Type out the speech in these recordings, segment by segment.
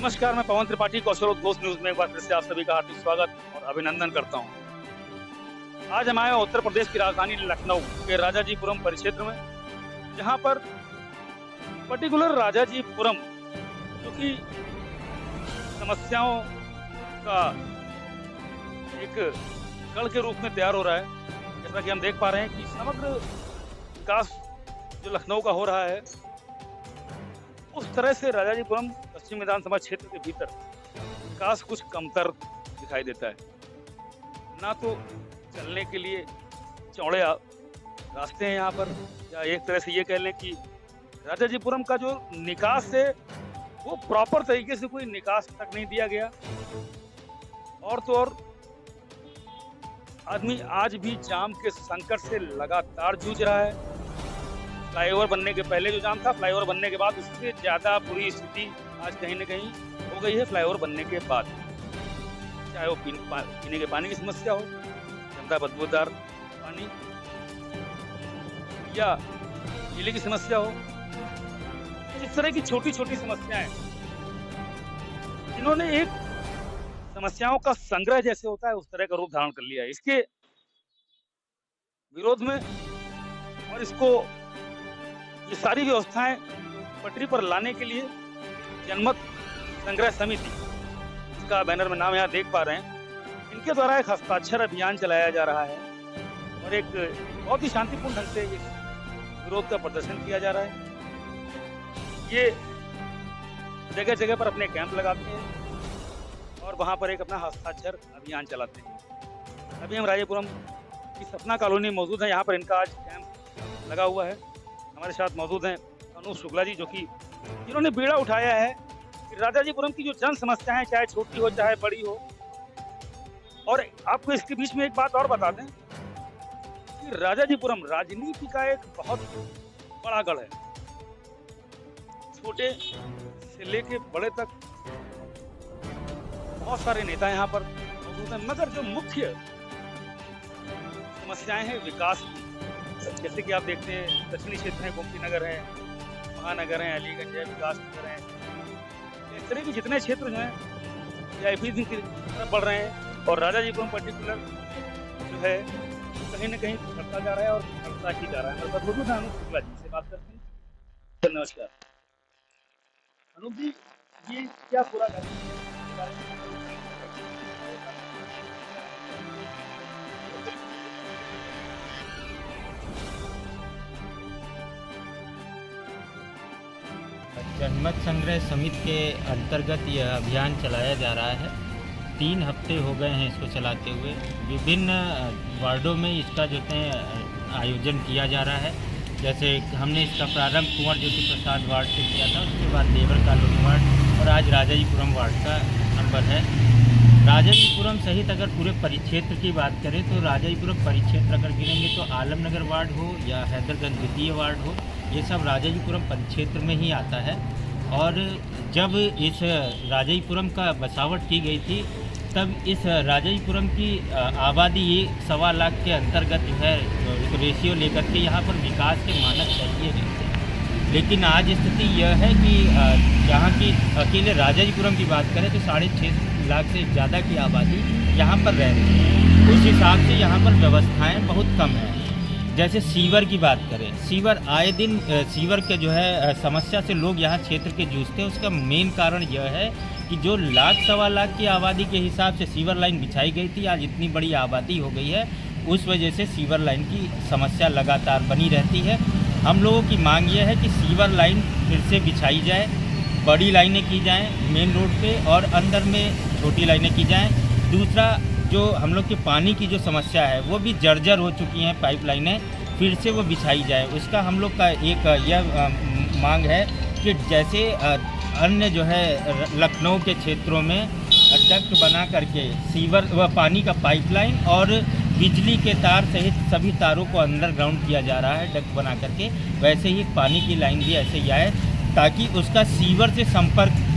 नमस्कार, मैं पवन त्रिपाठी कौशलोद्घोष न्यूज़ में एक बार फिर से आप सभी का हार्दिक स्वागत और अभिनंदन करता हूं। आज हम आए हैं उत्तर प्रदेश की राजधानी लखनऊ के राजाजीपुरम परिक्षेत्र में, जहां पर पर्टिकुलर राजाजीपुरम जो कि समस्याओं का एक गढ़ के रूप में तैयार हो रहा है। जैसा कि हम देख पा रहे हैं कि समग्र विकास जो लखनऊ का हो रहा है, उस तरह से राजाजीपुरम पश्चिम विधानसभा क्षेत्र के भीतर विकास कुछ कमतर दिखाई देता है। ना तो चलने के लिए चौड़े रास्ते हैं यहाँ पर, या एक तरह से ये कह लें कि राजाजीपुरम का जो निकास है वो प्रॉपर तरीके से कोई निकास तक नहीं दिया गया। और तो और आदमी आज भी जाम के संकट से लगातार जूझ रहा है। फ्लाईओवर बनने के पहले जो जाम था, फ्लाईओवर बनने के बाद उससे ज़्यादा बुरी स्थिति आज कहीं न कहीं हो गई है फ्लाईओवर बनने के बाद। चाहे वो पीने के पानी की समस्या हो, गंदा बदबूदार पानी, या गीले की समस्या हो, इस तरह की छोटी छोटी समस्याएं इन्होंने एक समस्याओं का संग्रह जैसे होता है उस तरह का रूप धारण कर लिया है। इसके विरोध में और इसको ये सारी व्यवस्थाएं पटरी पर लाने के लिए जनमत संग्रह समिति, इसका बैनर में नाम यहाँ देख पा रहे हैं, इनके द्वारा एक हस्ताक्षर अभियान चलाया जा रहा है और एक बहुत ही शांतिपूर्ण ढंग से इस विरोध का प्रदर्शन किया जा रहा है। ये जगह जगह पर अपने कैंप लगाते हैं और वहाँ पर एक अपना हस्ताक्षर अभियान चलाते हैं। अभी हम राजाजीपुरम की सपना कॉलोनी मौजूद है, यहाँ पर इनका आज कैंप लगा हुआ है। हमारे साथ मौजूद हैं अनूप शुक्ला जी, जो कि जिन्होंने बीड़ा उठाया है कि राजाजीपुरम की जो जन समस्याएं चाहे छोटी हो चाहे बड़ी हो। और आपको इसके बीच में एक बात और बता दें कि राजाजीपुरम राजनीति का एक बहुत बड़ा गढ़ है। छोटे से लेके बड़े तक बहुत सारे नेता यहाँ पर मौजूद हैं, मगर जो मुख्य समस्याएं हैं विकास की, जैसे कि आप देखते हैं दक्षिणी क्षेत्र है, गोमती नगर है, महानगर है, अलीगंज है, विकास नगर है, इस तरह के जितने क्षेत्र जो हैं ये की तरफ बढ़ रहे हैं और राजाजीपुरम पर्टिकुलर जो है कहीं न कहीं बढ़ता जा रहा है और बढ़ता ही जा रहा है। हमारे पास मौजूद है अनूप शुक्ला जी, से बात करते हैं। नमस्कार अनूप जी, ये क्या पूरा जनमत संग्रह समिति के अंतर्गत यह अभियान चलाया जा रहा है। 3 हफ्ते हो गए हैं इसको चलाते हुए। विभिन्न वार्डों में इसका जो है आयोजन किया जा रहा है। जैसे हमने इसका प्रारंभ कुंवर ज्योति प्रसाद वार्ड से किया था, उसके बाद देवर कॉलोनी वार्ड और आज राजाजीपुरम वार्ड का नंबर है। राजाजीपुरम सहित अगर पूरे परिक्षेत्र की बात करें तो राजाजीपुरम परिक्षेत्र अगर गिनेंगे तो आलमनगर वार्ड हो या हैदरगंज द्वितीय वार्ड हो, ये सब राजाजीपुरम परिक्षेत्र में ही आता है। और जब इस राजाजीपुरम का बसावट की गई थी तब इस राजाजीपुरम की आबादी 1.25 लाख के अंतर्गत जो है रेशियो लेकर के यहाँ पर विकास के मानक चाहिए गए थे। लेकिन आज स्थिति यह है कि यहाँ की अकेले राजाजीपुरम की बात करें तो 6.5 लाख से ज़्यादा की आबादी यहाँ पर रह रही है। उस हिसाब से यहाँ पर व्यवस्थाएँ बहुत कम हैं। जैसे सीवर की बात करें, सीवर आए दिन सीवर के जो है समस्या से लोग यहाँ क्षेत्र के जूझते हैं। उसका मेन कारण यह है कि जो 1.25 लाख की आबादी के हिसाब से सीवर लाइन बिछाई गई थी, आज इतनी बड़ी आबादी हो गई है, उस वजह से सीवर लाइन की समस्या लगातार बनी रहती है। हम लोगों की मांग यह है कि सीवर लाइन फिर से बिछाई जाए, बड़ी लाइनें की जाएँ मेन रोड पर और अंदर में छोटी लाइनें की जाएँ। दूसरा, जो हम लोग के पानी की जो समस्या है वो भी जर्जर हो चुकी हैं, पाइपलाइनें फिर से वो बिछाई जाए। उसका हम लोग का एक यह मांग है कि जैसे अन्य जो है लखनऊ के क्षेत्रों में डक्ट बना करके सीवर व पानी का पाइपलाइन और बिजली के तार सहित सभी तारों को अंडरग्राउंड किया जा रहा है डक्ट बना करके, वैसे ही पानी की लाइन भी ऐसे ही आए ताकि उसका सीवर से संपर्क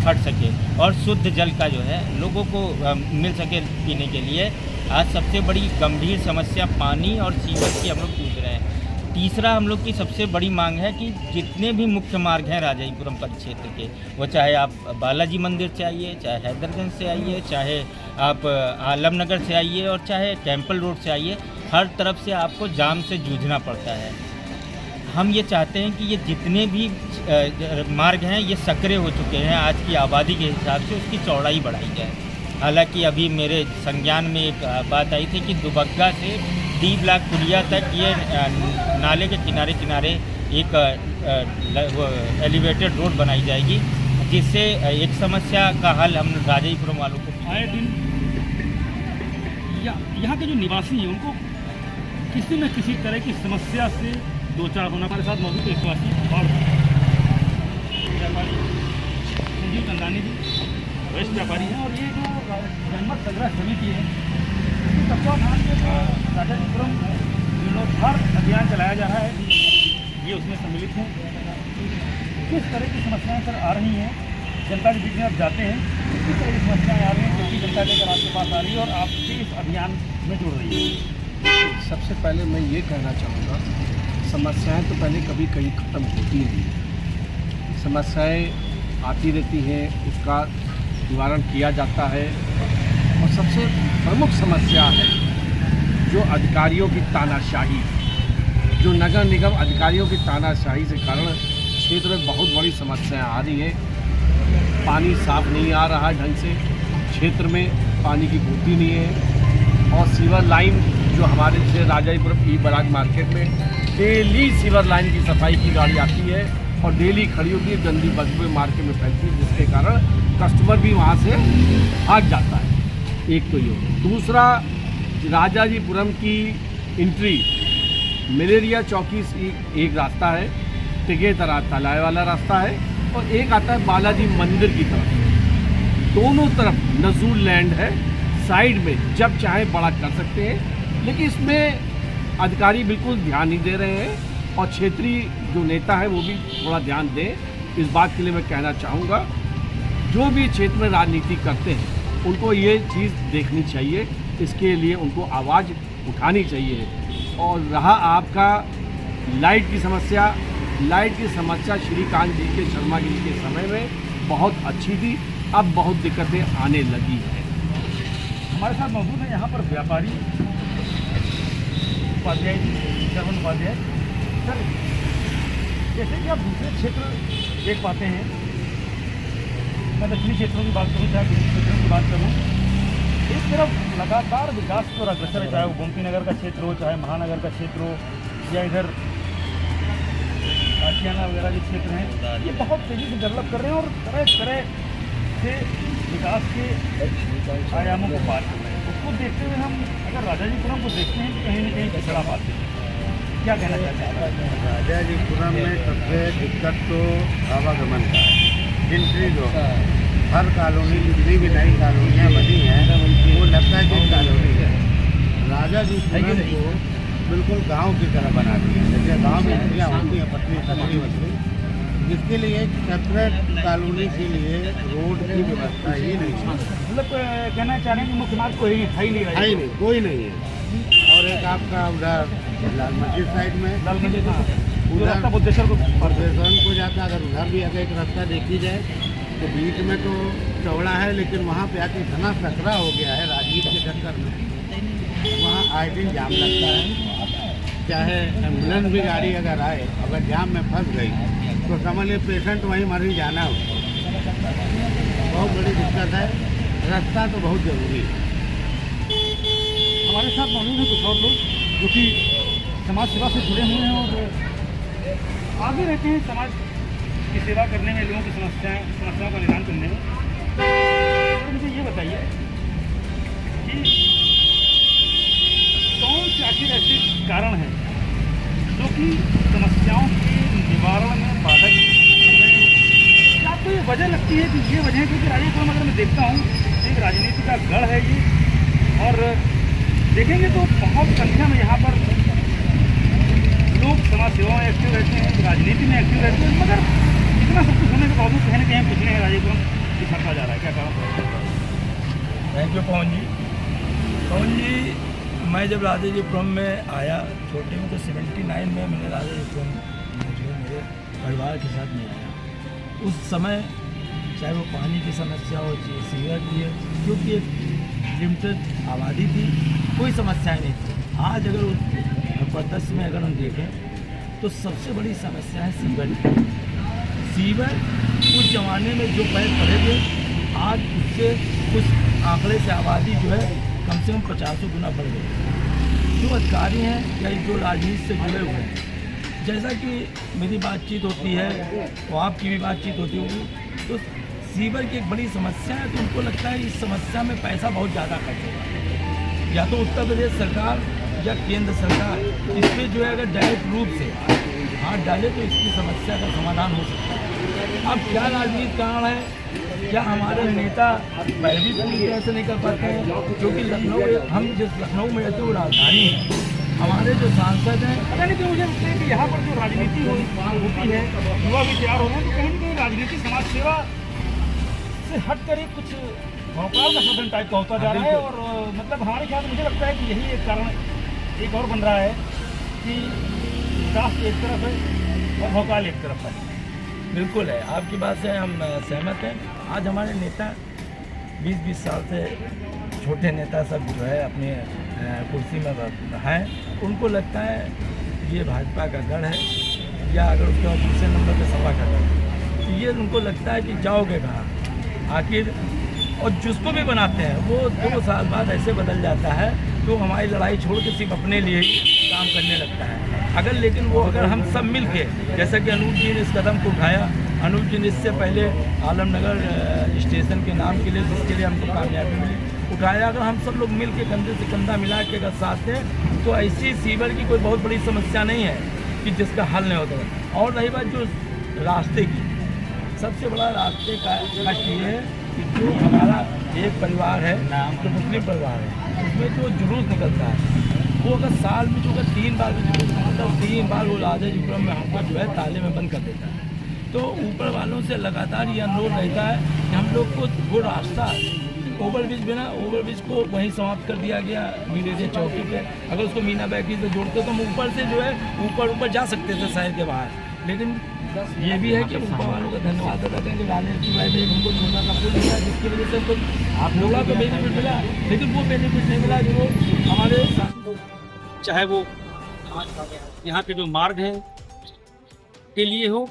हट सके और शुद्ध जल का जो है लोगों को मिल सके पीने के लिए। आज सबसे बड़ी गंभीर समस्या पानी और सीवर की हम लोग जूझ रहे हैं। तीसरा हम लोग की सबसे बड़ी मांग है कि जितने भी मुख्य मार्ग हैं राजाईपुरम परिक्षेत्र के, वो चाहे आप बालाजी मंदिर से आइए, चाहे हैदरगंज से आइए, चाहे आप आलमनगर से आइए और चाहे कैंपल रोड से आइए, हर तरफ से आपको जाम से जूझना पड़ता है। हम ये चाहते हैं कि ये जितने भी मार्ग हैं ये संकरे हो चुके हैं, आज की आबादी के हिसाब से उसकी चौड़ाई बढ़ाई जाए। हालांकि अभी मेरे संज्ञान में एक बात आई थी कि दुबग्गा से डी ब्लॉक पुलिया तक ये नाले के किनारे किनारे एक एलिवेटेड रोड बनाई जाएगी, जिससे एक समस्या का हल हम राजाईपुरम वालों को आए दिन यहाँ के जो निवासी हैं उनको किसी न किसी तरह की समस्या से दो चार होना। हमारे साथ मौजूद एक निवासी और व्यापारी संजीव चंदानी जी वरिष्ठ व्यापारी हैं, और ये जो जनमत संग्रह समिति है इसके तत्वाधान में राजाजीपुरम जीर्णोद्धार अभियान चलाया जा रहा है, ये उसमें सम्मिलित हैं। किस तरह की समस्याएं सर आ रही हैं जनता के बीच में आप जाते हैं, किस तरह की समस्याएं आ रही हैं क्योंकि जनता लेकर आपके पास आ रही है और आपके इस अभियान में जुड़ रही है? सबसे पहले मैं ये कहना चाहूँगा, समस्याएं तो पहले कभी कहीं ख़त्म होती नहीं, समस्याएं आती रहती हैं, उसका निवारण किया जाता है। और सबसे प्रमुख समस्या है जो अधिकारियों की तानाशाही, जो नगर निगम अधिकारियों की तानाशाही के कारण क्षेत्र में बहुत बड़ी समस्याएं आ रही हैं। पानी साफ नहीं आ रहा है ढंग से, क्षेत्र में पानी की पूर्ति नहीं है, और सीवर लाइन जो हमारे से राजाईपुरम ई बराज मार्केट में डेली सीवर लाइन की सफाई की गाड़ी आती है और डेली खड़ी होती है, गंदी बदबू मार्केट में फैलती है, जिसके कारण कस्टमर भी वहाँ से भाग जाता है। एक तो ये, दूसरा राजाजीपुरम की एंट्री मलेरिया चौकी से एक रास्ता है, टिगे तलाय वाला रास्ता है, और एक आता है बालाजी मंदिर की तरफ। दोनों तरफ नजूल लैंड है, साइड में जब चाहे बड़ा कर सकते हैं, लेकिन इसमें अधिकारी बिल्कुल ध्यान नहीं दे रहे हैं, और क्षेत्रीय जो नेता है वो भी थोड़ा ध्यान दें। इस बात के लिए मैं कहना चाहूँगा, जो भी क्षेत्र में राजनीति करते हैं उनको ये चीज़ देखनी चाहिए, इसके लिए उनको आवाज़ उठानी चाहिए। और रहा आपका लाइट की समस्या, लाइट की समस्या श्रीकांत जी के शर्मा जी के समय में बहुत अच्छी थी, अब बहुत दिक्कतें आने लगी हैं। हमारे साथ मौजूद है यहाँ पर व्यापारी उपाध्याय जी, श्रवण उपाध्याय सर। जैसे कि आप दूसरे क्षेत्र देख पाते हैं, मैं दक्षिणी क्षेत्रों की बात करूँ चाहे दूसरे क्षेत्रों की बात करूँ, एक तरफ लगातार विकास पर अग्रसर है, चाहे वो गोमती नगर का क्षेत्र हो, चाहे महानगर का क्षेत्र हो, या इधर आशियाना वगैरह जो क्षेत्र हैं, ये बहुत तेज़ी से डेवलप कर रहे हैं और तरह तरह से विकास के आयामों को पार कर रहे हैं। उसको देखते हुए हम अगर राजाजीपुरम को देखते हैं तो कहीं न कहीं पिछड़ा पाते हैं। क्या कहना चाहते हैं? राजाजीपुरम में सबसे दिक्कत तो आवागमन का है, एंट्री जो हर कॉलोनी जितनी भी नई कॉलोनियाँ बनी हैं वो लगता है कि कॉलोनी है। राजाजीपुरम को बिल्कुल गांव की तरह बना दिया, जैसे गांव में एंट्रियाँ होती हैं पटरी सकरी वसरी, जिसके लिए सेपरेट कॉलोनी के लिए रोड की व्यवस्था ही नहीं है। मतलब कहना चाह रहे हैं कि मुख्य मार्ग कोई है ही नहीं, कोई नहीं है। और एक आपका उधर लाल मस्जिद साइड में, लाल मस्जिद उधर बुद्धेश्वर को जाता, अगर उधर भी अगर एक रास्ता देखी जाए तो बीच में तो चौड़ा है, लेकिन वहाँ पे आके इतना सकरा हो गया है राजनीति के चक्कर में, वहाँ आए दिन जाम लगता है। चाहे एम्बुलेंस भी गाड़ी अगर आए, अगर जाम में फंस गई तो समझ लीजिए पेशेंट वहीं मरीज जाना हो। बहुत बड़ी दिक्कत है, रास्ता तो बहुत ज़रूरी है। हमारे साथ मौजूद हैं कुछ और लोग जो कि समाज सेवा से जुड़े हुए हैं और आगे रहते हैं समाज की सेवा करने में, लोगों की समस्याओं का निदान करने में। तो मुझे ये बताइए कि कौन से आखिर ऐसे कारण हैं जो कि समस्याओं के निवारण में बाधक बन रहे हैं? क्या आपको ये वजह लगती है कि ये वजह है? क्योंकि राजाजीपुरम अगर मैं देखता हूँ एक राजनीति का गढ़ है ये, और देखेंगे तो बहुत संख्या में यहाँ पर लोग समाज सेवा में एक्टिव रहते हैं, राजनीति में एक्टिव रहते हैं, मगर इतना सब कुछ होने के बावजूद कहीं ना कहीं पिछले हैं राजाजीपुरम पिछड़ता जा रहा है। क्या कारण? थैंक यू पवन जी। मैं जब राजाजीपुरम में आया छोटे में, तो 79 में मैंने राजाजीपुरम जो है मेरे परिवार के साथ में आया। उस समय चाहे वो पानी की समस्या हो, चाहे सीवर की है, क्योंकि एक लिमिटेड आबादी थी, कोई समस्याएं नहीं थी। आज अगर परिदृश्य में अगर हम देखें तो सबसे बड़ी समस्या है सीवर की। सीवर उस जमाने में जो पैर पड़े थे, आज उससे कुछ आंकड़े से आबादी जो है कम से कम 50 गुना बढ़ गई। जो अधिकारी हैं या जो राजनीति से जुड़े हुए हैं, जैसा कि मेरी बातचीत होती है तो आपकी भी बातचीत होती होगी, तो सीवर की एक बड़ी समस्या है। तो उनको लगता है इस समस्या में पैसा बहुत ज़्यादा खर्च होगा, या तो उत्तर प्रदेश सरकार या केंद्र सरकार इस पर जो है अगर डायरेक्ट रूप से हाथ डाले तो इसकी समस्या का समाधान हो सकता है। अब क्या राजनीति कारण है, क्या हमारे नेता पैरवी पूरी तरह से नहीं कर पाते हैं? क्योंकि लखनऊ, हम जिस लखनऊ में रहते हैं वो राजधानी है, हमारे जो सांसद हैं, पता नहीं कि मुझे लगता है कि यहाँ पर जो राजनीति होती है, युवा भी तैयार हो रहे हैं, तो कहीं ना कहीं राजनीति समाज सेवा से हट कर एक कुछ भौकाल का साधन टाइप का होता जा रहा है। और मतलब हमारे ख्याल में मुझे लगता है कि यही एक कारण एक और बन रहा है कि राष्ट्र एक तरफ है और भौकाल एक तरफ है। बिल्कुल है, आपकी बात से हम सहमत हैं। आज हमारे नेता 20-20 साल से छोटे नेता सब जो है अपने कुर्सी में हैं, उनको लगता है ये भाजपा का गढ़ है, या अगर उसके बाद दूसरे नंबर पे सपा का गढ़ है, तो ये उनको लगता है कि जाओगे कहाँ आखिर। और जिसको भी बनाते हैं वो 2 साल बाद ऐसे बदल जाता है तो हमारी लड़ाई छोड़ के सिर्फ अपने लिए ही काम करने लगता है। अगर हम सब मिल के, जैसा कि अनूप जी ने इस कदम को उठाया, अनूप जी ने इससे पहले आलमनगर स्टेशन के नाम के लिए, जिसके लिए हमको कामयाबी मिली, उठाया। अगर हम सब लोग मिल के कंधे से कंधा मिला के अगर साथ हैं तो ऐसी सीवर की कोई बहुत बड़ी समस्या नहीं है कि जिसका हल नहीं होता। और रही बात जो रास्ते की, सबसे बड़ा रास्ते का कष्ट ये है कि जो हमारा एक परिवार है, तो मुस्लिम परिवार है, उसमें जो जुलूस निकलता है वो अगर साल में जो अगर 3 बार भी जुलूस निकलता है, 3 बार वो राजाजीपुरम में हमको जो है ताले में बंद कर देता है। तो ऊपर वालों से लगातार ये अनुरोध रहता है कि हम लोग को वो रास्ता ओवरब्रिज बिना ओवरब्रिज को वहीं समाप्त कर दिया गया मीडिया चौकी पे। अगर उसको मीना बैकी से जोड़ते तो हम ऊपर से जो है ऊपर जा सकते थे शहर के बाहर। लेकिन ये भी है कि ऊपर वालों का धन्यवाद अदा करें कि राजनीति भाई ने हमको छोटा का पुल मिला, जिसकी वजह से तो आप लोगों को बेनिफिट मिला, लेकिन वो बेनिफिट नहीं मिला जो हमारे चाहे वो यहाँ के जो मार्ग हैं के लिए हो,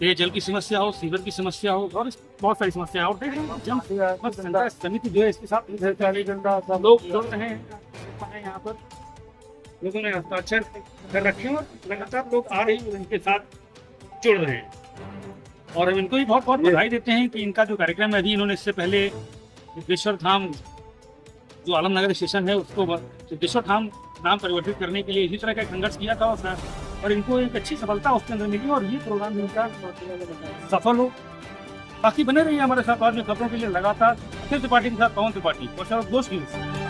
पेयजल की समस्या हो, सीवर की समस्या हो, और बहुत सारी समस्या है। और देख रहे हैं जन संघर्ष समिति जो है इसके साथ लोग जुड़ रहे हैं। यहाँ पर लोगों ने हस्ताक्षर कर रखे हैं और लगातार लोग आ रहे हैं और इनके साथ जुड़ रहे हैं। और हम इनको भी बहुत बहुत बधाई देते हैं कि इनका जो कार्यक्रम है, अभी इन्होंने इससे पहले सिद्धेश्वर धाम जो आलमनगर स्टेशन है उसको सिद्धेश्वर धाम नाम परिवर्तित करने के लिए इसी तरह का संघर्ष किया था और इनको एक अच्छी सफलता उसके अंदर मिली और ये प्रोग्राम इनका सफल हो। बाकी बने रहिए हमारे साथ, बाद में खबरों के लिए लगातार। त्रिपाठी के साथ पवन त्रिपाठी और दोस्त न्यूज़।